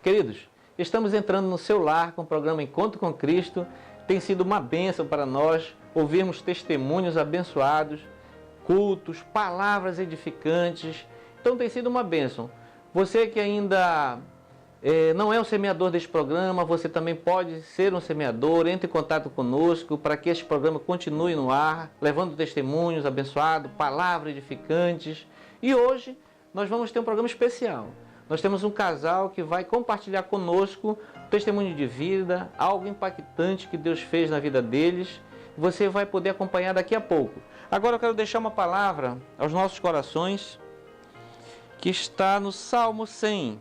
Queridos, estamos entrando no seu lar com o programa Encontro com Cristo. Tem sido uma bênção para nós ouvirmos testemunhos abençoados, cultos, palavras edificantes. Então tem sido uma bênção. Você que ainda não é um semeador deste programa, você também pode ser um semeador. Entre em contato conosco para que este programa continue no ar, levando testemunhos abençoados, palavras edificantes. E hoje nós vamos ter um programa especial. Nós temos um casal que vai compartilhar conosco um testemunho de vida, algo impactante que Deus fez na vida deles. Você vai poder acompanhar daqui a pouco. Agora eu quero deixar uma palavra aos nossos corações, que está no Salmo 100,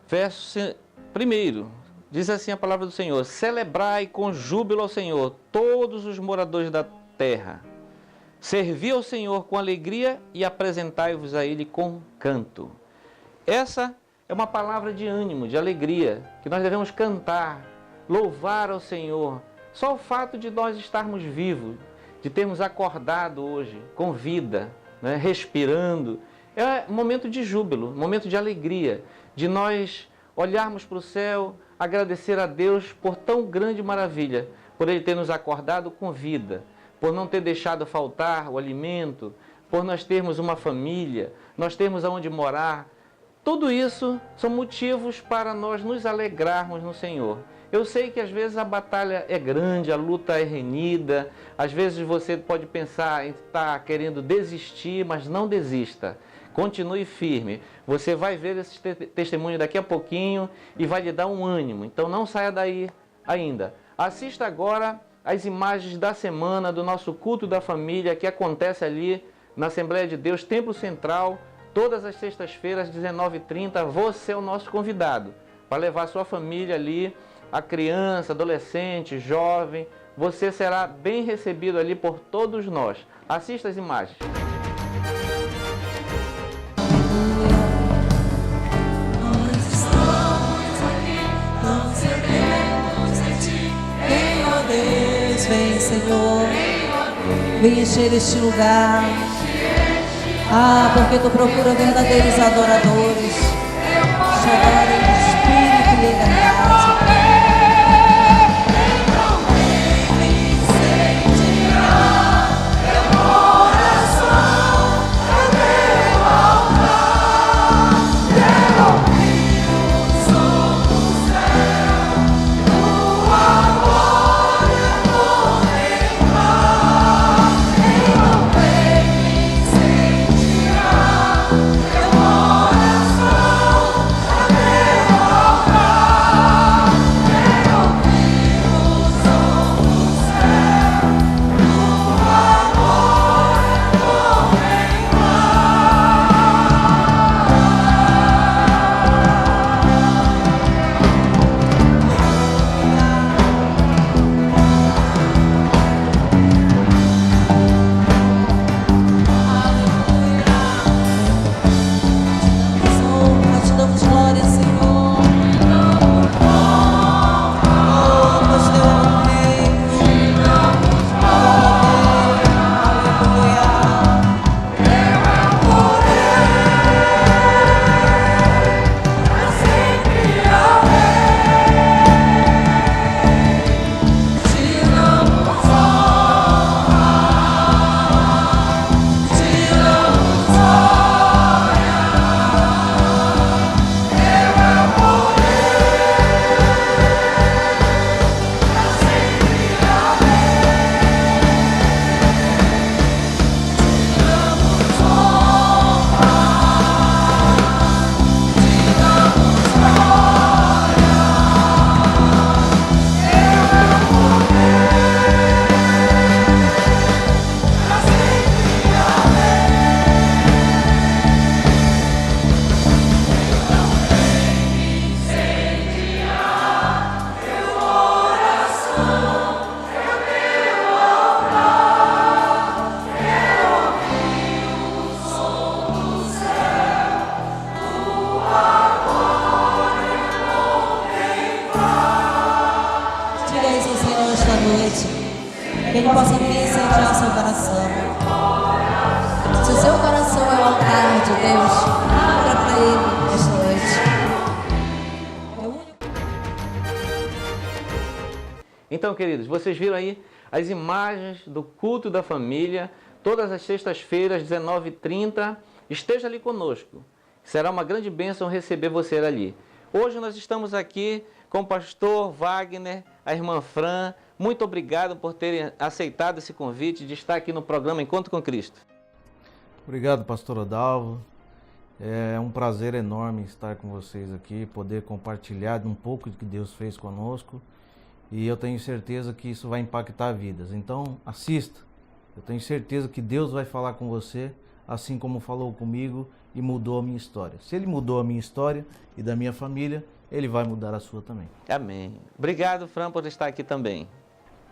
verso 1. Diz assim a palavra do Senhor: celebrai com júbilo ao Senhor todos os moradores da terra. Servi ao Senhor com alegria e apresentai-vos a Ele com canto. Essa é uma palavra de ânimo, de alegria, que nós devemos cantar, louvar ao Senhor. Só o fato de nós estarmos vivos, de termos acordado hoje, com vida, né, respirando, é um momento de júbilo, um momento de alegria, de nós olharmos para o céu, agradecer a Deus por tão grande maravilha, por Ele ter nos acordado com vida, por não ter deixado faltar o alimento, por nós termos uma família, nós termos aonde morar. Tudo isso são motivos para nós nos alegrarmos no Senhor. Eu sei que às vezes a batalha é grande, a luta é renhida, às vezes você pode pensar em estar querendo desistir, mas não desista. Continue firme. Você vai ver esse testemunho daqui a pouquinho e vai lhe dar um ânimo. Então não saia daí ainda. Assista agora as imagens da semana do nosso culto da família que acontece ali na Assembleia de Deus, Templo Central, todas as sextas-feiras, 19h30. Você é o nosso convidado para levar a sua família ali, a criança, adolescente, jovem. Você será bem recebido ali por todos nós. Assista as imagens. Vem, Senhor, vem encher este lugar. Porque tu procura verdadeiros adoradores. Te adorem em espírito e em verdade. Coração Que Ele possa vir incendiar o seu coração. Se o seu coração é o altar de Deus, abra para Ele esta noite. Então, queridos, vocês viram aí as imagens do culto da família, todas as sextas-feiras, 19h30. Esteja ali conosco. Será uma grande bênção receber você ali. Hoje nós estamos aqui com o pastor Wagner, a irmã Fran. Muito obrigado por terem aceitado esse convite de estar aqui no programa Encontro com Cristo. Obrigado, pastor Adalvo. É um prazer enorme estar com vocês aqui, poder compartilhar um pouco do que Deus fez conosco. E eu tenho certeza que isso vai impactar vidas. Então, assista. Eu tenho certeza que Deus vai falar com você, assim como falou comigo e mudou a minha história. Se Ele mudou a minha história e da minha família, Ele vai mudar a sua também. Amém. Obrigado, Fran, por estar aqui também.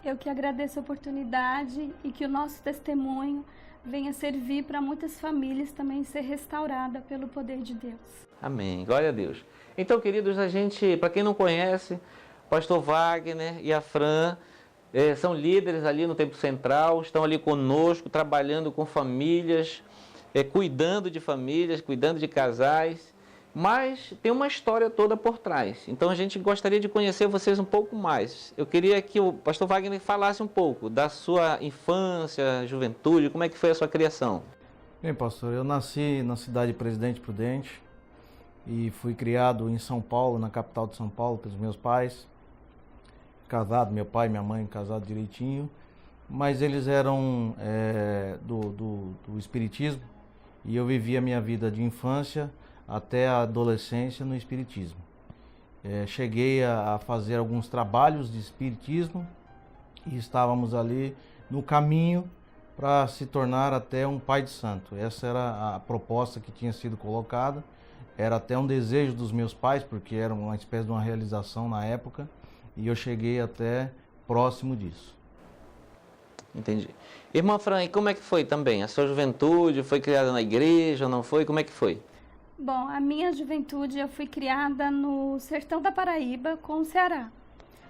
Eu que agradeço a oportunidade e que o nosso testemunho venha servir para muitas famílias também ser restaurada pelo poder de Deus. Amém. Glória a Deus. Então, queridos, para quem não conhece, o pastor Wagner e a Fran são líderes ali no Templo Central, estão ali conosco, trabalhando com famílias, cuidando de famílias, cuidando de casais, mas tem uma história toda por trás. Então a gente gostaria de conhecer vocês um pouco mais. Eu queria que o pastor Wagner falasse um pouco da sua infância, juventude, como é que foi a sua criação. Bem, pastor, eu nasci na cidade de Presidente Prudente e fui criado em São Paulo, na capital de São Paulo, pelos meus pais. Casado, meu pai e minha mãe casados direitinho, mas eles eram do espiritismo e eu vivi a minha vida de infância até a adolescência no espiritismo. Cheguei a fazer alguns trabalhos de espiritismo e estávamos ali no caminho para se tornar até um pai de santo. Essa era a proposta que tinha sido colocada, era até um desejo dos meus pais, porque era uma espécie de uma realização na época. E eu cheguei até próximo disso. Entendi. Irmã Fran, e como é que foi também? A sua juventude foi criada na igreja ou não foi? Como é que foi? Bom, a minha juventude eu fui criada no sertão da Paraíba com o Ceará.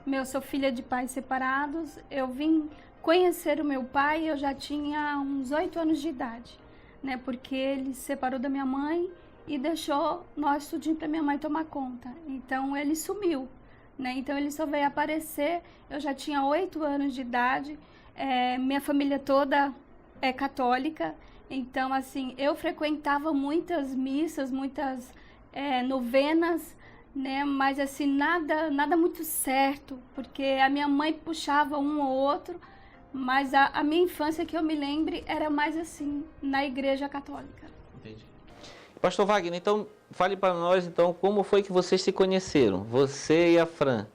Eu sou filha de pais separados. Eu vim conhecer o meu pai, eu já tinha uns 8 anos de idade, né? Porque ele se separou da minha mãe e deixou nós tudinho para minha mãe tomar conta. Então ele sumiu. Então ele só veio aparecer, eu já tinha 8 anos de idade, minha família toda é católica, então assim, eu frequentava muitas missas, muitas novenas, né? Mas assim, nada muito certo, porque a minha mãe puxava um ou outro, mas a minha infância que eu me lembre era mais assim, na igreja católica. Entendi. Pastor Wagner, então, fale para nós, então, como foi que vocês se conheceram, você e a Fran?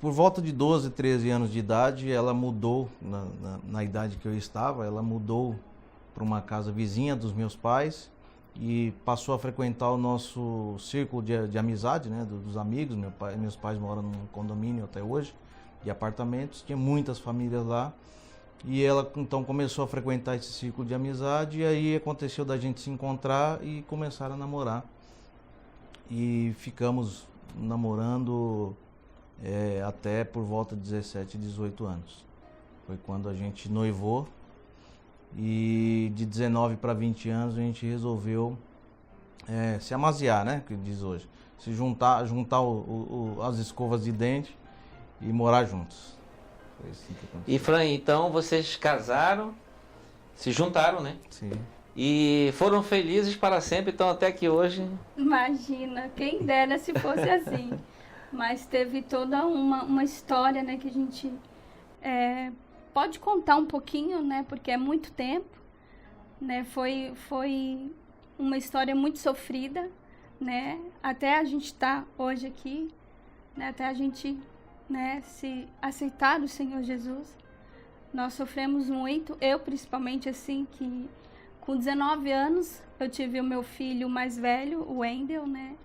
Por volta de 12, 13 anos de idade, ela mudou, na idade que eu estava, ela mudou para uma casa vizinha dos meus pais e passou a frequentar o nosso círculo de amizade, né, dos amigos. Meus pais moram num condomínio até hoje, de apartamentos, tinha muitas famílias lá. E ela então começou a frequentar esse círculo de amizade e aí aconteceu da gente se encontrar e começar a namorar. E ficamos namorando até por volta de 17, 18 anos. Foi quando a gente noivou e de 19 para 20 anos a gente resolveu se amaziar, né, que diz hoje. Se juntar as escovas de dente e morar juntos. E Fran, então vocês casaram, se juntaram, né? Sim. E foram felizes para sempre, então até que hoje... Imagina, quem dera se fosse assim. Mas teve toda uma história, né, que a gente pode contar um pouquinho, né, porque é muito tempo, né? Foi uma história muito sofrida, né? Até a gente estar hoje aqui, né? Até a gente... né, se aceitar o Senhor Jesus, nós sofremos muito, eu principalmente assim, que com 19 anos eu tive o meu filho mais velho, o Wendel, né,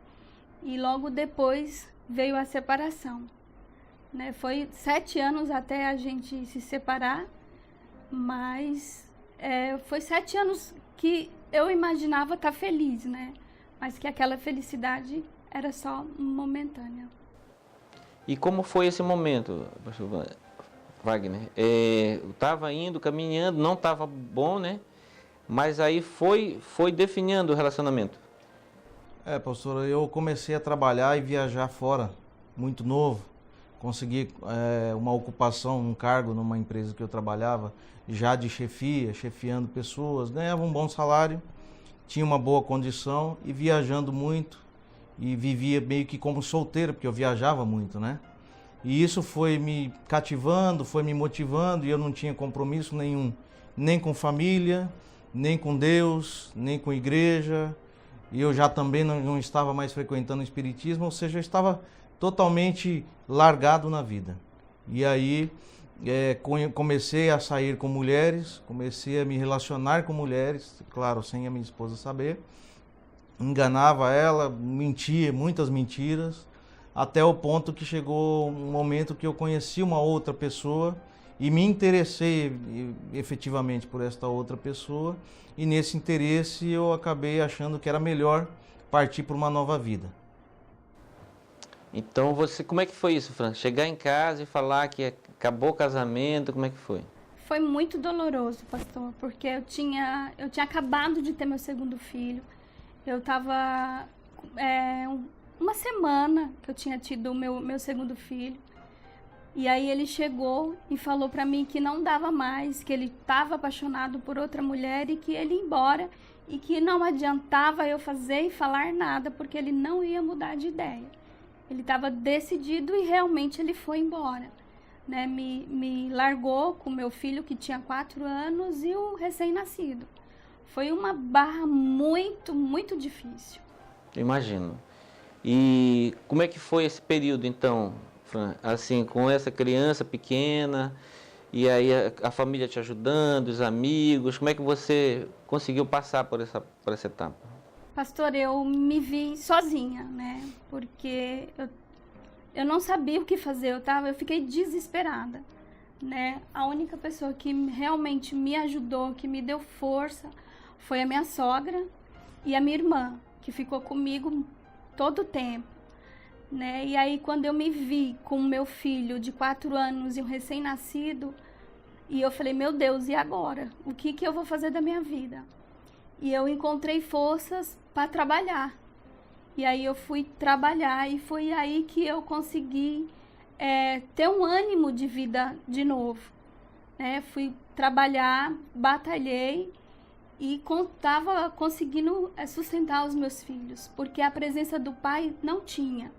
e logo depois veio a separação, né, foi 7 anos até a gente se separar, mas foi 7 anos que eu imaginava estar feliz, né, mas que aquela felicidade era só momentânea. E como foi esse momento, pastor Wagner? Eu estava indo, caminhando, não estava bom, né? Mas aí foi definindo o relacionamento. Pastora, eu comecei a trabalhar e viajar fora, muito novo. Consegui uma ocupação, um cargo numa empresa que eu trabalhava, já de chefia, chefiando pessoas, ganhava um bom salário, tinha uma boa condição e viajando muito. E vivia meio que como solteiro, porque eu viajava muito, né? E isso foi me cativando, foi me motivando, e eu não tinha compromisso nenhum, nem com família, nem com Deus, nem com igreja. E eu já também não estava mais frequentando o espiritismo, ou seja, eu estava totalmente largado na vida. E aí comecei a sair com mulheres, comecei a me relacionar com mulheres, claro, sem a minha esposa saber. Enganava ela, mentia, muitas mentiras, até o ponto que chegou um momento que eu conheci uma outra pessoa e me interessei efetivamente por esta outra pessoa, e nesse interesse eu acabei achando que era melhor partir para uma nova vida. Então como é que foi isso, Fran? Chegar em casa e falar que acabou o casamento, como é que foi? Foi muito doloroso, pastor, porque eu tinha acabado de ter meu segundo filho. Eu estava uma semana que eu tinha tido o meu segundo filho. E aí ele chegou e falou para mim que não dava mais, que ele estava apaixonado por outra mulher e que ele ia embora. E que não adiantava eu fazer e falar nada, porque ele não ia mudar de ideia. Ele estava decidido e realmente ele foi embora. Né? Me largou com meu filho que tinha 4 anos e o recém-nascido. Foi uma barra muito, muito difícil. Imagino. E como é que foi esse período, então, Fran? Assim, com essa criança pequena, e aí a família te ajudando, os amigos, como é que você conseguiu passar por essa etapa? Pastor, eu me vi sozinha, né? Porque eu não sabia o que fazer, eu fiquei desesperada, né? A única pessoa que realmente me ajudou, que me deu força, foi a minha sogra e a minha irmã, que ficou comigo todo o tempo, né? E aí, quando eu me vi com o meu filho de 4 anos e um recém-nascido, e eu falei, meu Deus, e agora? O que eu vou fazer da minha vida? E eu encontrei forças para trabalhar. E aí eu fui trabalhar e foi aí que eu consegui ter um ânimo de vida de novo, né? Fui trabalhar, batalhei, e estava conseguindo sustentar os meus filhos, porque a presença do pai não tinha,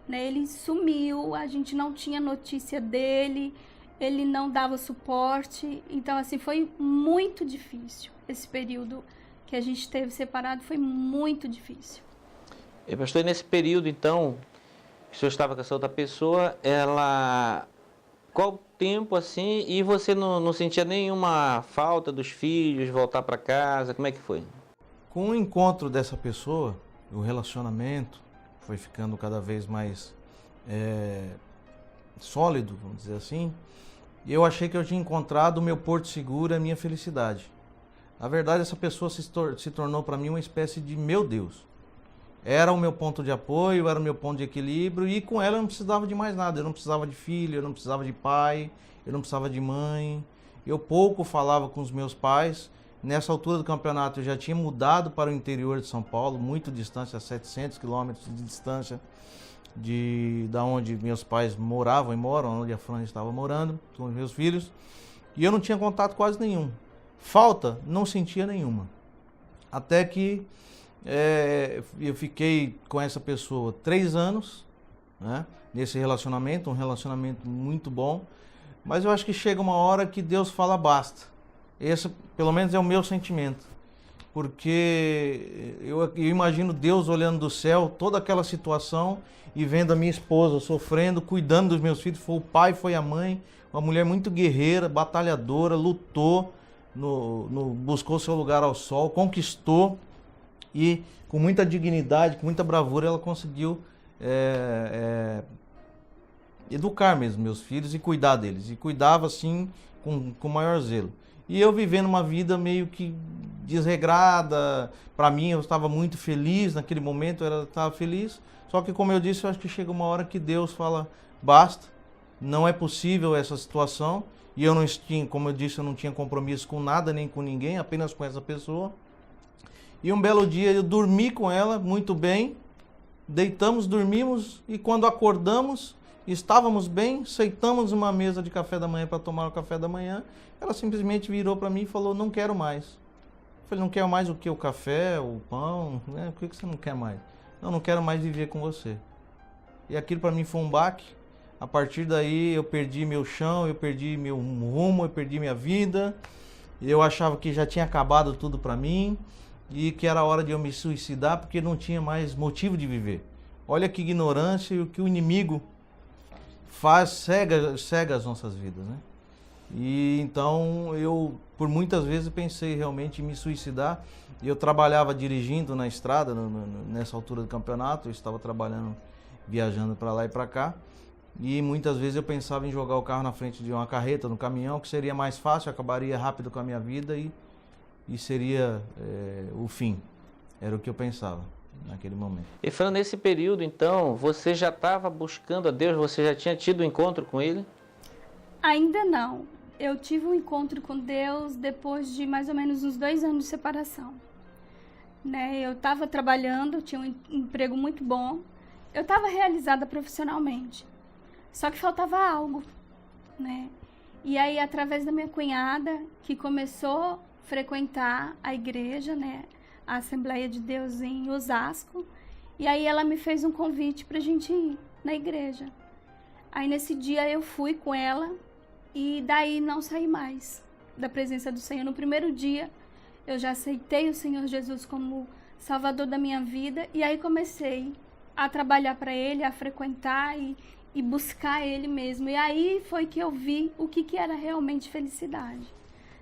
né? Ele sumiu, a gente não tinha notícia dele, ele não dava suporte, então assim, foi muito difícil. Esse período que a gente esteve separado foi muito difícil. E pastor, nesse período então, que o senhor estava com essa outra pessoa, qual tempo assim, e você não sentia nenhuma falta dos filhos, voltar para casa, como é que foi? Com o encontro dessa pessoa, o relacionamento foi ficando cada vez mais sólido, vamos dizer assim, e eu achei que eu tinha encontrado o meu porto seguro, a minha felicidade. Na verdade, essa pessoa se tornou para mim uma espécie de meu Deus. Era o meu ponto de apoio, era o meu ponto de equilíbrio, e com ela eu não precisava de mais nada. Eu não precisava de filho, eu não precisava de pai, eu não precisava de mãe. Eu pouco falava com os meus pais. Nessa altura do campeonato eu já tinha mudado para o interior de São Paulo, muito distante, a 700 quilômetros de distância da onde meus pais moravam e moram, onde a Fran estava morando, com os meus filhos. E eu não tinha contato quase nenhum. Falta, não sentia nenhuma. Até que eu fiquei com essa pessoa 3 anos, né, nesse relacionamento, um relacionamento muito bom, mas eu acho que chega uma hora que Deus fala basta. Esse, pelo menos, é o meu sentimento, porque eu imagino Deus olhando do céu toda aquela situação e vendo a minha esposa sofrendo, cuidando dos meus filhos. Foi o pai, foi a mãe, uma mulher muito guerreira, batalhadora, lutou, buscou seu lugar ao sol, conquistou. E com muita dignidade, com muita bravura, ela conseguiu educar mesmo meus filhos e cuidar deles. E cuidava assim com maior zelo. E eu vivendo uma vida meio que desregrada. Para mim, eu estava muito feliz naquele momento, eu estava feliz. Só que, como eu disse, eu acho que chega uma hora que Deus fala, basta, não é possível essa situação. E eu não tinha, como eu disse, eu não tinha compromisso com nada, nem com ninguém, apenas com essa pessoa. E um belo dia eu dormi com ela muito bem, deitamos, dormimos, e quando acordamos, estávamos bem, sentamos numa mesa de café da manhã para tomar o café da manhã, ela simplesmente virou para mim e falou, não quero mais. Eu falei, não quero mais o que? O café, o pão? Né? Por que você não quer mais? Não quero mais viver com você. E aquilo para mim foi um baque. A partir daí eu perdi meu chão, eu perdi meu rumo, eu perdi minha vida. Eu achava que já tinha acabado tudo para mim e que era hora de eu me suicidar porque não tinha mais motivo de viver. Olha que ignorância e o que o inimigo faz, cega as nossas vidas, né? E então eu, por muitas vezes, pensei realmente em me suicidar. E eu trabalhava dirigindo na estrada, nessa altura do campeonato, eu estava trabalhando, viajando para lá e para cá. E muitas vezes eu pensava em jogar o carro na frente de uma carreta, no caminhão, que seria mais fácil, acabaria rápido com a minha vida e seria o fim. Era o que eu pensava naquele momento. E falando nesse período, então, você já estava buscando a Deus? Você já tinha tido um encontro com Ele? Ainda não. Eu tive um encontro com Deus depois de mais ou menos uns 2 anos de separação. Né? Eu estava trabalhando, tinha um emprego muito bom. Eu estava realizada profissionalmente. Só que faltava algo, né? E aí, através da minha cunhada, que começou a frequentar a igreja, né? A Assembleia de Deus em Osasco. E aí ela me fez um convite para a gente ir na igreja. Aí nesse dia eu fui com ela e daí não saí mais da presença do Senhor. No primeiro dia eu já aceitei o Senhor Jesus como Salvador da minha vida. E aí comecei a trabalhar para Ele, a frequentar e buscar Ele mesmo. E aí foi que eu vi o que era realmente felicidade,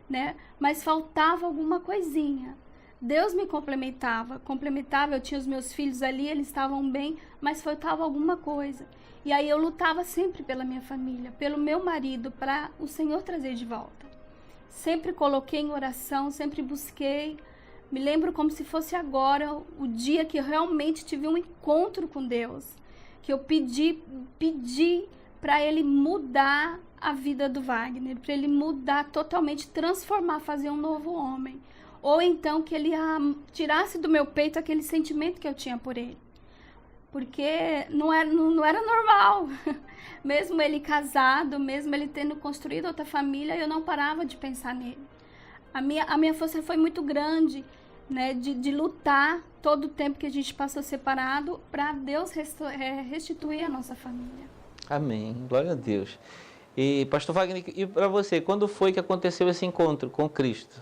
né? Mas faltava alguma coisinha. Deus me complementava, eu tinha os meus filhos ali, eles estavam bem, mas faltava alguma coisa. E aí eu lutava sempre pela minha família, pelo meu marido, para o Senhor trazer de volta. Sempre coloquei em oração, sempre busquei. Me lembro como se fosse agora o dia que eu realmente tive um encontro com Deus. Que eu pedi para Ele mudar a vida do Wagner, para Ele mudar totalmente, transformar, fazer um novo homem. Ou então que Ele tirasse do meu peito aquele sentimento que eu tinha por Ele. Porque não era normal. Mesmo ele casado, mesmo ele tendo construído outra família, eu não parava de pensar nele. A minha força foi muito grande, né, de lutar todo o tempo que a gente passou separado para Deus restituir a nossa família. Amém. Glória a Deus. E pastor Wagner, e para você, quando foi que aconteceu esse encontro com Cristo?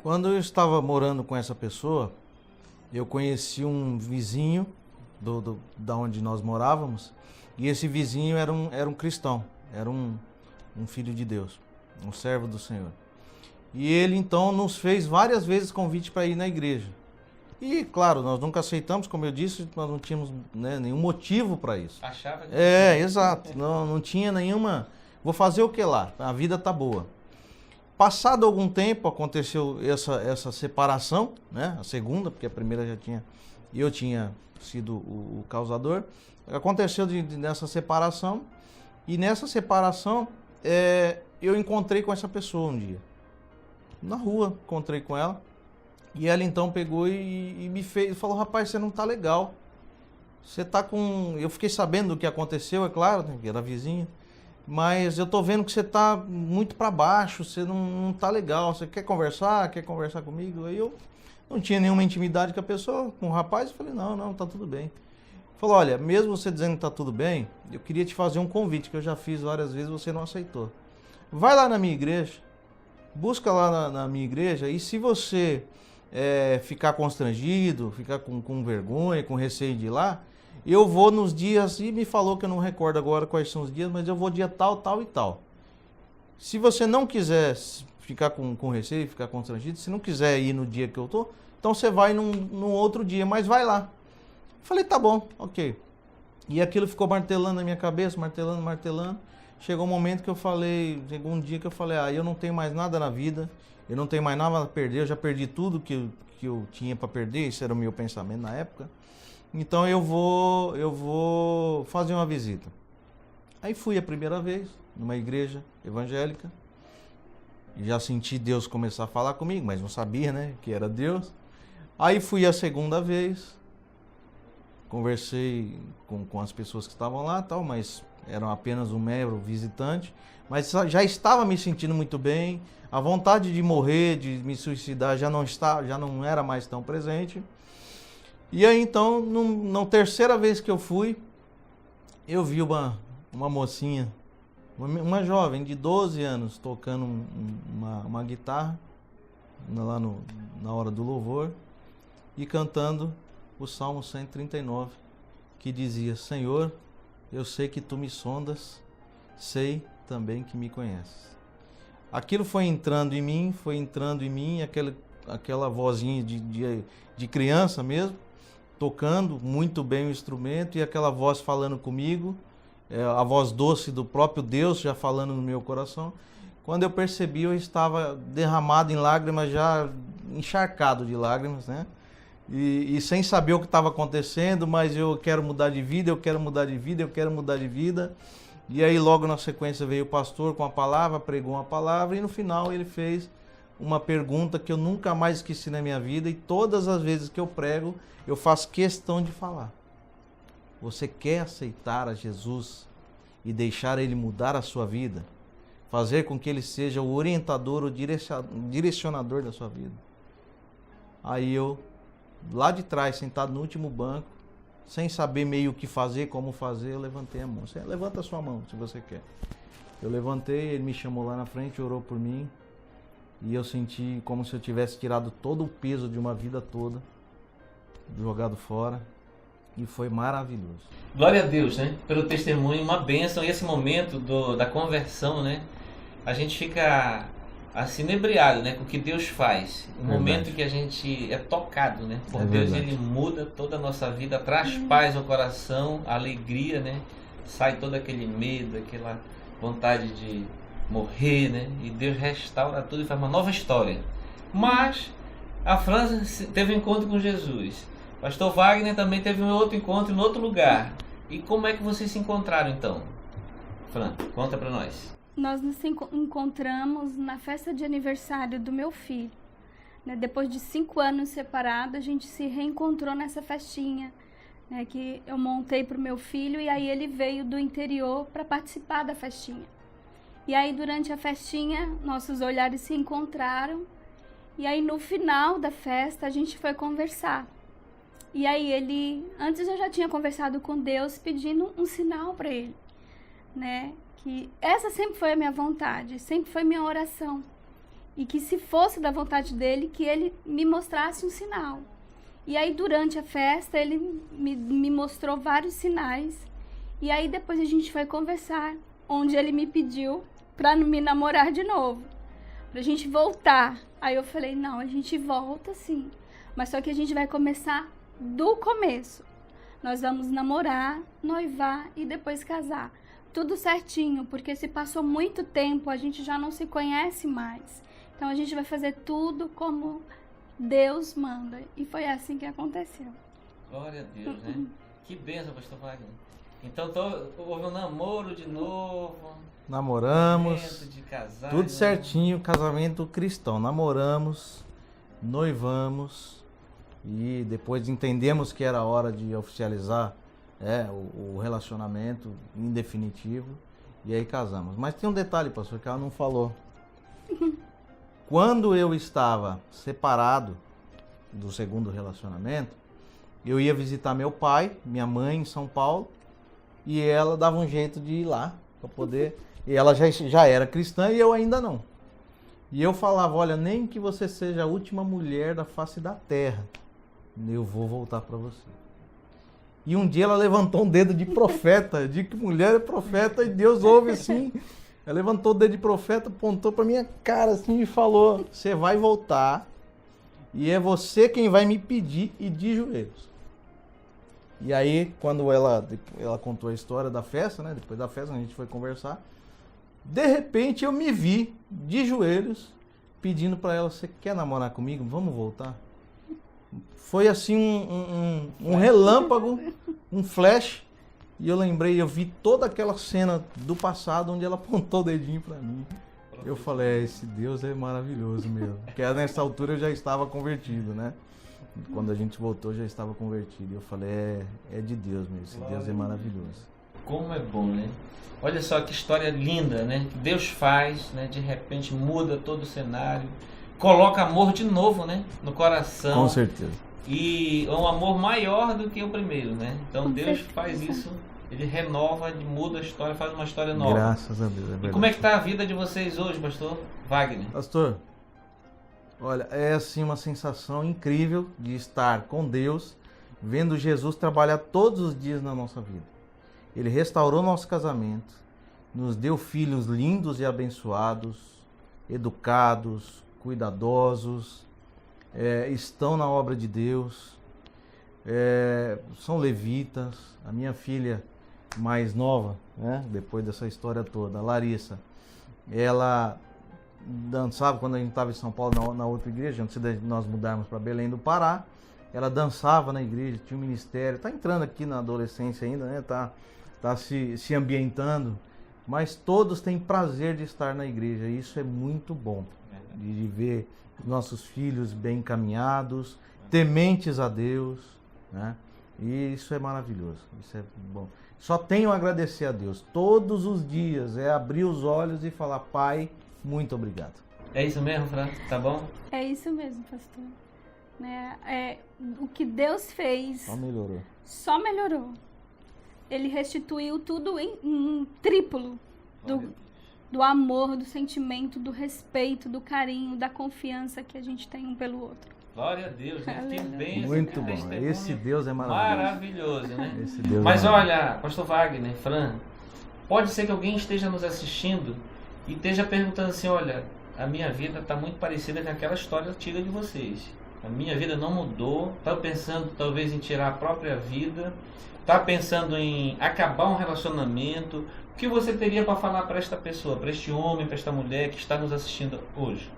Quando eu estava morando com essa pessoa, eu conheci um vizinho da onde nós morávamos, e esse vizinho era um cristão, era um filho de Deus, um servo do Senhor. E ele então nos fez várias vezes convite para ir na igreja. E claro, nós nunca aceitamos, como eu disse, nós não tínhamos, né, nenhum motivo para isso. Achava que exato, não tinha nenhuma, vou fazer o que lá, a vida tá boa. Passado algum tempo aconteceu essa separação, né? A segunda, porque a primeira eu tinha sido o causador. Aconteceu nessa separação, e nessa separação eu encontrei com essa pessoa um dia. Na rua, encontrei com ela, e ela então pegou e me falou, rapaz, você não tá legal. Você tá com... Eu fiquei sabendo do que aconteceu, é claro, né, que era vizinha. Mas eu tô vendo que você tá muito para baixo, você não tá legal, você quer conversar comigo? Aí eu não tinha nenhuma intimidade com a pessoa, com o rapaz, eu falei, não, tá tudo bem. Falou, olha, mesmo você dizendo que tá tudo bem, eu queria te fazer um convite, que eu já fiz várias vezes, você não aceitou. Vai lá na minha igreja, busca lá na minha igreja, e se você ficar constrangido, ficar com vergonha, com receio de ir lá, eu vou nos dias, e me falou que eu não recordo agora quais são os dias, mas eu vou dia tal, tal e tal. Se você não quiser ficar com receio, ficar constrangido, se não quiser ir no dia que eu tô, então você vai num outro dia, mas vai lá. Falei, tá bom, ok. E aquilo ficou martelando na minha cabeça, martelando. chegou um momento que eu falei, chegou um dia que eu falei, eu não tenho mais nada na vida, eu não tenho mais nada a perder, eu já perdi tudo que eu tinha para perder, isso era o meu pensamento na época. Então eu vou fazer uma visita. Aí fui a primeira vez numa igreja evangélica, já senti Deus começar a falar comigo, mas não sabia, né, que era Deus. Aí fui a segunda vez, conversei com as pessoas que estavam lá, tal, mas eram apenas um mero visitante, mas já estava me sentindo muito bem, a vontade de morrer, de me suicidar já não era mais tão presente. E aí então, na terceira vez que eu fui, eu vi uma mocinha, uma jovem de 12 anos tocando uma guitarra lá na hora do louvor e cantando o Salmo 139, que dizia: Senhor, eu sei que tu me sondas, sei também que me conheces. Aquilo foi entrando em mim, aquela vozinha de criança mesmo, tocando muito bem o instrumento, e aquela voz falando comigo, a voz doce do próprio Deus já falando no meu coração. Quando eu percebi, eu estava derramado em lágrimas, já encharcado de lágrimas, né? E sem saber o que estava acontecendo, mas eu quero mudar de vida, eu quero mudar de vida, eu quero mudar de vida. E aí logo na sequência veio o pastor com a palavra, pregou uma palavra, e no final ele fez uma pergunta que eu nunca mais esqueci na minha vida, e todas as vezes que eu prego, eu faço questão de falar. Você quer aceitar a Jesus e deixar Ele mudar a sua vida? Fazer com que Ele seja o orientador, o direcionador da sua vida? Aí eu, lá de trás, sentado no último banco, sem saber meio o que fazer, como fazer, eu levantei a mão. Você levanta a sua mão, se você quer. Eu levantei, ele me chamou lá na frente, orou por mim, e eu senti como se eu tivesse tirado todo o peso de uma vida toda, jogado fora, e foi maravilhoso. Glória a Deus, né? Pelo testemunho, uma bênção. E esse momento da conversão, né? A gente fica assim inebriado, né? Com o que Deus faz. O momento que a gente é tocado, né? Por Deus, Ele muda toda a nossa vida, traz paz ao coração, alegria, né? Sai todo aquele medo, aquela vontade de morrer, né? E Deus restaura tudo e faz uma nova história. Mas a França teve um encontro com Jesus. Pastor Wagner também teve um outro encontro em outro lugar. E como é que vocês se encontraram então? Fran, conta pra nós. Nós nos encontramos na festa de aniversário do meu filho. Depois de 5 anos separados, a gente se reencontrou nessa festinha, né, que eu montei para o meu filho, e aí ele veio do interior para participar da festinha. E aí durante a festinha, nossos olhares se encontraram, e aí no final da festa a gente foi conversar. E aí antes eu já tinha conversado com Deus pedindo um sinal para ele, né? Que essa sempre foi a minha vontade, sempre foi minha oração. E que se fosse da vontade dele, que ele me mostrasse um sinal. E aí durante a festa ele me mostrou vários sinais. E aí depois a gente foi conversar, onde ele me pediu para me namorar de novo, pra gente voltar. Aí eu falei, não, a gente volta sim, mas só que a gente vai começar do começo. Nós vamos namorar, noivar e depois casar. Tudo certinho, porque se passou muito tempo, a gente já não se conhece mais. Então a gente vai fazer tudo como Deus manda. E foi assim que aconteceu. Glória a Deus, né? Que bênção, pastor Wagner. Então houve um namoro de novo. Namoramos, de casar, tudo certinho, casamento cristão. Namoramos, noivamos e depois entendemos que era hora de oficializar o relacionamento em definitivo, e aí casamos. Mas tem um detalhe, pastor, que ela não falou. Quando eu estava separado do segundo relacionamento, eu ia visitar meu pai, minha mãe em São Paulo, e ela dava um jeito de ir lá para poder. E ela já era cristã e eu ainda não. E eu falava, olha, nem que você seja a última mulher da face da terra, eu vou voltar para você. E um dia ela levantou um dedo de profeta, de que mulher é profeta, e Deus ouve assim. Ela levantou o dedo de profeta, apontou para minha cara assim e falou, você vai voltar e é você quem vai me pedir, e de joelhos. E aí, quando ela contou a história da festa, né? Depois da festa a gente foi conversar, De repente eu me vi de joelhos pedindo para ela, você quer namorar comigo? Vamos voltar? Foi assim um relâmpago, um flash, e eu lembrei, eu vi toda aquela cena do passado onde ela apontou o dedinho para mim. Eu falei, esse Deus é maravilhoso mesmo. Porque nessa altura eu já estava convertido, né? Quando a gente voltou, eu já estava convertido. Eu falei, é de Deus mesmo, esse Deus é maravilhoso. Como é bom, né? Olha só que história linda, né? Que Deus faz, né? De repente muda todo o cenário, coloca amor de novo, né? No coração. Com certeza. E é um amor maior do que o primeiro, né? Então Com Deus certeza. faz isso, Ele renova, ele muda a história, faz uma história nova. Graças a Deus, é E verdade. como é que está a vida de vocês hoje, pastor Wagner? Pastor, olha, é assim uma sensação incrível de estar com Deus, vendo Jesus trabalhar todos os dias na nossa vida. Ele restaurou nosso casamento, nos deu filhos lindos e abençoados, educados, cuidadosos, estão na obra de Deus, são levitas. A minha filha mais nova, né, depois dessa história toda, a Larissa, ela dançava quando a gente estava em São Paulo na outra igreja, antes de nós mudarmos para Belém do Pará. Ela dançava na igreja, tinha um ministério, está entrando aqui na adolescência ainda, né? Tá se ambientando, mas todos têm prazer de estar na igreja, e isso é muito bom, de ver nossos filhos bem encaminhados, tementes a Deus, né? E isso é maravilhoso, isso é bom. Só tenho a agradecer a Deus todos os dias, abrir os olhos e falar, Pai, muito obrigado. É isso mesmo, Fran? Tá bom? É isso mesmo, pastor. Né? O que Deus fez Só melhorou. Ele restituiu tudo em triplo do amor, do sentimento, do respeito, do carinho, da confiança que a gente tem um pelo outro. Glória a Deus, né? Que bênção, Muito que bom, testemunho esse Deus é maravilhoso. maravilhoso, né? Esse Deus Mas é maravilhoso. olha, pastor Wagner, Fran, pode ser que alguém esteja nos assistindo e esteja perguntando assim, olha, a minha vida está muito parecida com aquela história antiga de vocês. A minha vida não mudou, está pensando talvez em tirar a própria vida, está pensando em acabar um relacionamento. O que você teria para falar para esta pessoa, para este homem, para esta mulher que está nos assistindo hoje?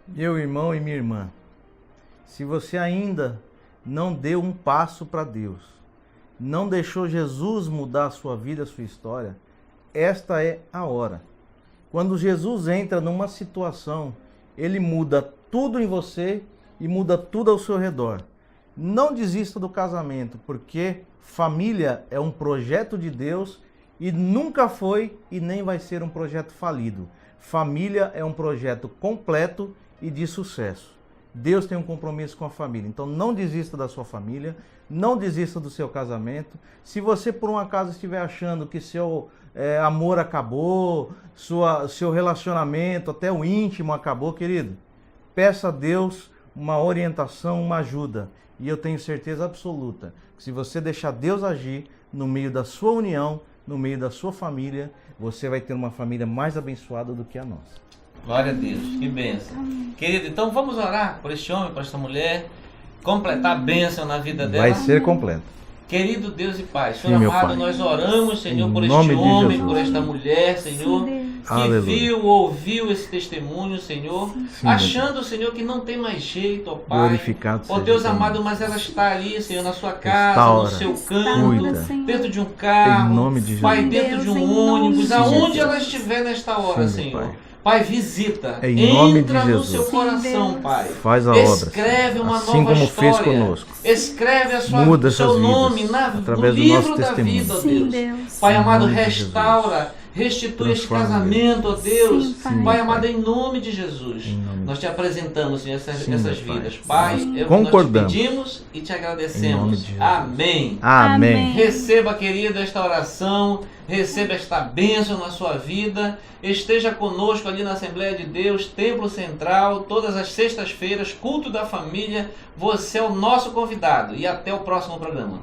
Meu irmão e minha irmã, se você ainda não deu um passo para Deus, não deixou Jesus mudar a sua vida, a sua história, esta é a hora. Quando Jesus entra numa situação, ele muda tudo em você e muda tudo ao seu redor. Não desista do casamento, porque família é um projeto de Deus e nunca foi e nem vai ser um projeto falido. Família é um projeto completo e de sucesso. Deus tem um compromisso com a família, então não desista da sua família, não desista do seu casamento. Se você por um acaso estiver achando que seu amor acabou, seu relacionamento, até o íntimo acabou, querido, peça a Deus uma orientação, uma ajuda. E eu tenho certeza absoluta que se você deixar Deus agir no meio da sua união, no meio da sua família, você vai ter uma família mais abençoada do que a nossa. Glória a Deus, que bênção. Querido, então vamos orar por este homem, por esta mulher, completar a bênção na vida dela. Vai ser completo. Querido Deus e Pai, Senhor Sim, meu amado, Pai. nós oramos, Senhor, Em por este nome de homem, Jesus. por esta mulher, Senhor, Sim, que Aleluia. viu, ouviu esse testemunho, Senhor, Sim, achando, Senhor, que não tem mais jeito, ó Pai. Glorificado Ó seja Deus teu nome. amado, mas ela está ali, Senhor, na sua casa, no Restaura, seu cuida. canto, dentro de um carro, Em nome de Pai, Jesus. dentro de Deus, um em nome ônibus, de aonde Jesus. ela estiver nesta hora, Sim, Senhor. Pai. Pai, visita, Em nome entra de no Jesus. seu coração, Sim, Pai. Faz a obra, Escreve Senhor. uma Assim nova como história. fez conosco. Escreve a sua, Muda o seu essas nome vidas, no através do livro nosso da testemunho. vida, ó Sim, Deus. Deus. Pai Em amado, nome de Jesus. restaura, restitui este Transforma, casamento, ó Deus. Sim, Pai. Sim, Pai Pai. amado, em nome de Jesus, Em nome nós te apresentamos, Senhor, essas Sim, essas meu Pai. vidas. Pai, Sim. é o que nós te Concordamos. pedimos e te Em nome agradecemos. de Jesus. Amém. Amém. Amém. Receba, querido, esta oração, receba esta bênção na sua vida, esteja conosco ali na Assembleia de Deus, Templo Central, todas as sextas-feiras, culto da família, você é o nosso convidado e até o próximo programa.